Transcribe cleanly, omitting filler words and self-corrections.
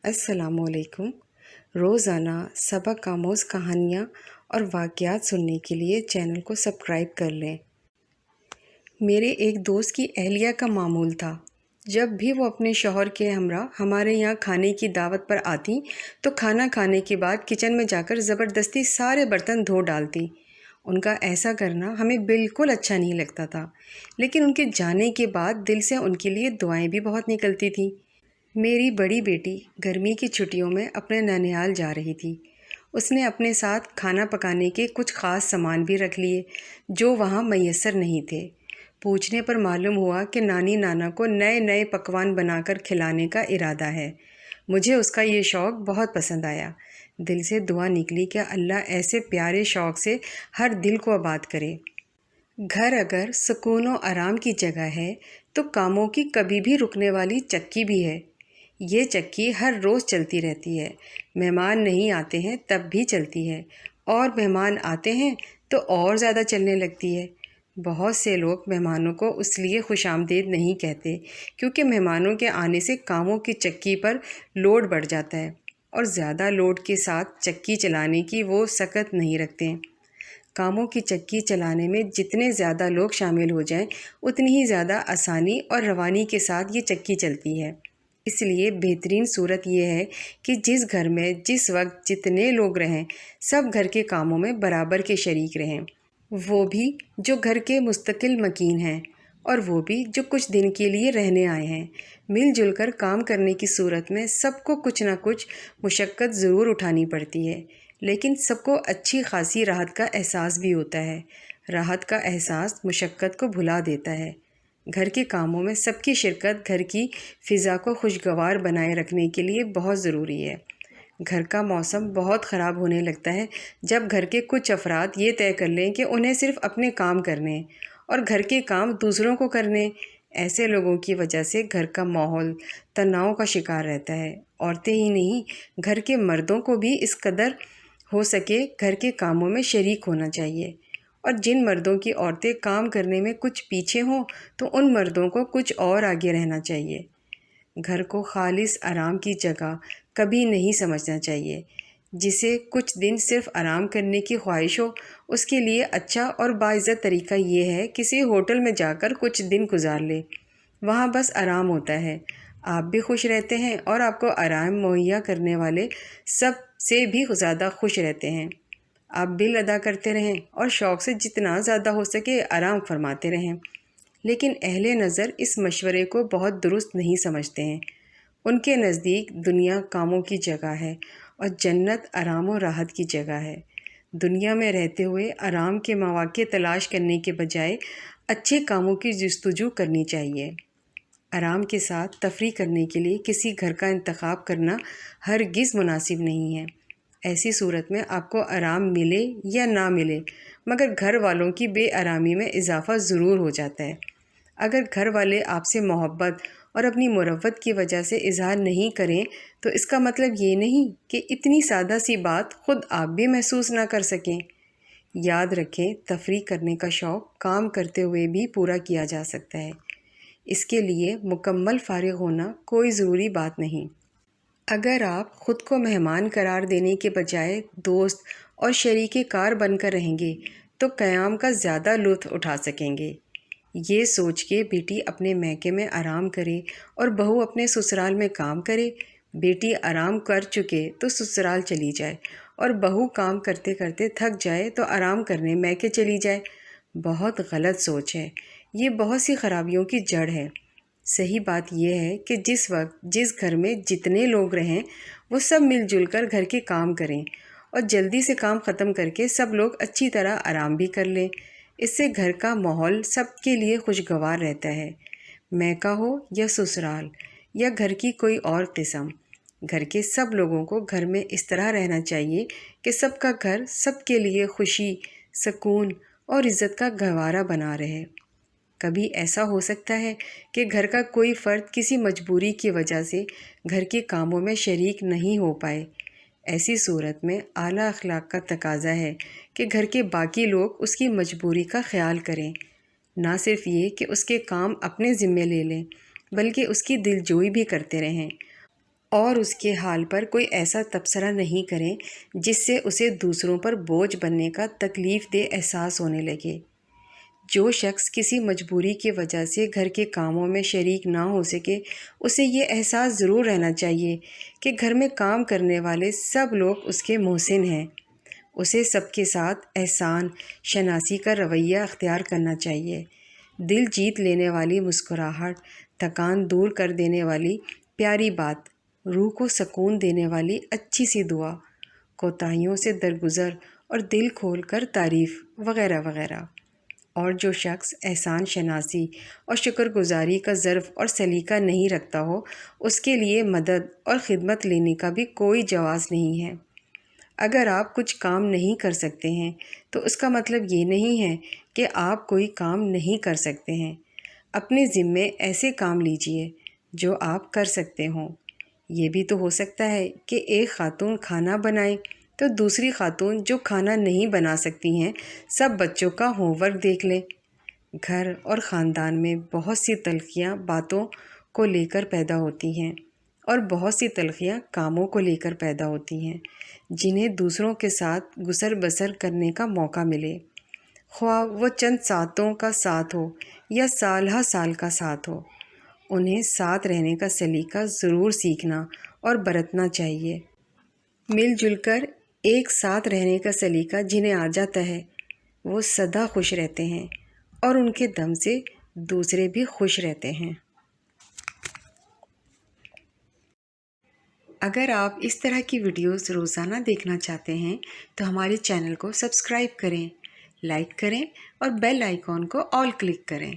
अस्सलाम वालेकुम। रोज़ाना सबक आमोज़ कहानियाँ और वाक़यात सुनने के लिए चैनल को सब्सक्राइब कर लें। मेरे एक दोस्त की अहलिया का मामूल था, जब भी वो अपने शौहर के हमरा हमारे यहाँ खाने की दावत पर आती तो खाना खाने के बाद किचन में जाकर ज़बरदस्ती सारे बर्तन धो डालती। उनका ऐसा करना हमें बिल्कुल अच्छा नहीं लगता था, लेकिन उनके जाने के बाद दिल से उनके लिए दुआएं भी बहुत निकलती थीं। मेरी बड़ी बेटी गर्मी की छुट्टियों में अपने ननिहाल जा रही थी। उसने अपने साथ खाना पकाने के कुछ ख़ास सामान भी रख लिए, जो वहाँ मैसर नहीं थे। पूछने पर मालूम हुआ कि नानी नाना को नए नए पकवान बनाकर खिलाने का इरादा है। मुझे उसका ये शौक़ बहुत पसंद आया। दिल से दुआ निकली कि अल्लाह ऐसे प्यारे शौक़ से हर दिल को आबाद करे। घर अगर सुकून और आराम की जगह है तो कामों की कभी भी रुकने वाली चक्की भी है। ये चक्की हर रोज़ चलती रहती है। मेहमान नहीं आते हैं तब भी चलती है, और मेहमान आते हैं तो और ज़्यादा चलने लगती है। बहुत से लोग मेहमानों को इसलिए खुशामदीद नहीं कहते क्योंकि मेहमानों के आने से कामों की चक्की पर लोड बढ़ जाता है, और ज़्यादा लोड के साथ चक्की चलाने की वो सकत नहीं रखते। कामों की चक्की चलाने में जितने ज़्यादा लोग शामिल हो जाएं, उतनी ही ज़्यादा आसानी और रवानी के साथ ये चक्की चलती है। इसलिए बेहतरीन सूरत यह है कि जिस घर में जिस वक्त जितने लोग रहें, सब घर के कामों में बराबर के शरीक रहें। वो भी जो घर के मुस्तकिल मकीन हैं, और वो भी जो कुछ दिन के लिए रहने आए हैं। मिलजुल कर काम करने की सूरत में सबको कुछ ना कुछ मुशक्क़त ज़रूर उठानी पड़ती है, लेकिन सबको अच्छी खासी राहत का एहसास भी होता है। राहत का एहसास मुशक्क़त को भुला देता है। घर के कामों में सबकी शिरकत घर की फ़िज़ा को खुशगवार बनाए रखने के लिए बहुत ज़रूरी है। घर का मौसम बहुत ख़राब होने लगता है जब घर के कुछ अफराद ये तय कर लें कि उन्हें सिर्फ़ अपने काम करने और घर के काम दूसरों को करने। ऐसे लोगों की वजह से घर का माहौल तनाव का शिकार रहता है। औरतें ही नहीं, घर के मर्दों को भी इस कदर हो सके घर के कामों में शरीक होना चाहिए। और जिन मर्दों की औरतें काम करने में कुछ पीछे हों तो उन मर्दों को कुछ और आगे रहना चाहिए। घर को खालिस आराम की जगह कभी नहीं समझना चाहिए। जिसे कुछ दिन सिर्फ आराम करने की ख्वाहिश हो, उसके लिए अच्छा और बाइज़्ज़त तरीका ये है किसी होटल में जाकर कुछ दिन गुजार ले। वहाँ बस आराम होता है, आप भी खुश रहते हैं और आपको आराम मुहैया करने वाले सब से भी ज़्यादा खुश रहते हैं। आप बिल अदा करते रहें और शौक़ से जितना ज़्यादा हो सके आराम फरमाते रहें। लेकिन अहले नज़र इस मशवरे को बहुत दुरुस्त नहीं समझते हैं। उनके नज़दीक दुनिया कामों की जगह है और जन्नत आराम और राहत की जगह है। दुनिया में रहते हुए आराम के मौक़े तलाश करने के बजाय अच्छे कामों की जस्तजू करनी चाहिए। आराम के साथ तफरी करने के लिए किसी घर का इंतखाब करना हरगिज़ मुनासिब नहीं है। ऐसी सूरत में आपको आराम मिले या ना मिले, मगर घर वालों की बेआरामी में इजाफ़ा ज़रूर हो जाता है। अगर घर वाले आपसे मोहब्बत और अपनी मुरव्वत की वजह से इजहार नहीं करें तो इसका मतलब ये नहीं कि इतनी सादा सी बात ख़ुद आप भी महसूस ना कर सकें। याद रखें, तफरी करने का शौक़ काम करते हुए भी पूरा किया जा सकता है। इसके लिए मुकम्मल फ़ारिग होना कोई ज़रूरी बात नहीं। अगर आप ख़ुद को मेहमान करार देने के बजाय दोस्त और शरीके कार बनकर रहेंगे तो क़याम का ज़्यादा लुत्फ़ उठा सकेंगे। ये सोच के बेटी अपने मैके में आराम करे और बहू अपने ससुराल में काम करे। बेटी आराम कर चुके तो ससुराल चली जाए, और बहू काम करते करते थक जाए तो आराम करने मैके चली जाए। बहुत गलत सोच है। ये बहुत सी खराबियों की जड़ है। सही बात यह है कि जिस वक्त जिस घर में जितने लोग रहें, वो सब मिलजुल कर घर के काम करें और जल्दी से काम ख़त्म करके सब लोग अच्छी तरह आराम भी कर लें। इससे घर का माहौल सबके लिए खुशगवार रहता है। मैका हो या ससुराल या घर की कोई और किस्म, घर के सब लोगों को घर में इस तरह रहना चाहिए कि सबका घर सबके लिए खुशी, सुकून और इज़्ज़त का गहवारा बना रहे। कभी ऐसा हो सकता है कि घर का कोई फ़र्द किसी मजबूरी की वजह से घर के कामों में शरीक नहीं हो पाए। ऐसी सूरत में आला अखलाक का तकाज़ा है कि घर के बाकी लोग उसकी मजबूरी का ख्याल करें। ना सिर्फ ये कि उसके काम अपने ज़िम्मे ले लें, बल्कि उसकी दिलजोई भी करते रहें اور اس کے حال پر کوئی ایسا تبصرہ نہیں کریں جس سے اسے دوسروں پر بوجھ بننے کا تکلیف دہ احساس ہونے لگے۔ جو شخص کسی مجبوری کی وجہ سے گھر کے کاموں میں شریک نہ ہو سکے، اسے یہ احساس ضرور رہنا چاہیے کہ گھر میں کام کرنے والے سب لوگ اس کے محسن ہیں۔ اسے سب کے ساتھ احسان شناسی کا رویہ اختیار کرنا چاہیے۔ دل جیت لینے والی مسکراہٹ، تھکان دور کر دینے والی پیاری بات، روح کو سکون دینے والی اچھی سی دعا، کوتاہیوں سے درگزر اور دل کھول کر تعریف وغیرہ وغیرہ۔ اور جو شخص احسان شناسی اور شکر گزاری کا ظرف اور سلیقہ نہیں رکھتا ہو، اس کے لیے مدد اور خدمت لینے کا بھی کوئی جواز نہیں ہے۔ اگر آپ کچھ کام نہیں کر سکتے ہیں تو اس کا مطلب یہ نہیں ہے کہ آپ کوئی کام نہیں کر سکتے ہیں۔ اپنے ذمے ایسے کام لیجئے جو آپ کر سکتے ہوں۔ یہ بھی تو ہو سکتا ہے کہ ایک خاتون کھانا بنائے تو دوسری خاتون جو کھانا نہیں بنا سکتی ہیں سب بچوں کا ہوم ورک دیکھ لیں۔ گھر اور خاندان میں بہت سی تلخیاں باتوں کو لے کر پیدا ہوتی ہیں اور بہت سی تلخیاں کاموں کو لے کر پیدا ہوتی ہیں جنہیں دوسروں کے ساتھ گزر بسر کرنے کا موقع ملے، خواہ وہ چند ساتوں کا ساتھ ہو یا سال ہا سال کا ساتھ ہو۔ انہیں ساتھ رہنے کا سلیقہ ضرور سیکھنا اور برتنا چاہیے۔ مل جل کر ایک ساتھ رہنے کا سلیقہ جنہیں آ جاتا ہے وہ سدا خوش رہتے ہیں اور ان کے دم سے دوسرے بھی خوش رہتے ہیں۔ اگر آپ اس طرح کی ویڈیوز روزانہ دیکھنا چاہتے ہیں تو ہمارے چینل کو سبسکرائب کریں، لائک کریں اور بیل آئیکن کو آل کلک کریں۔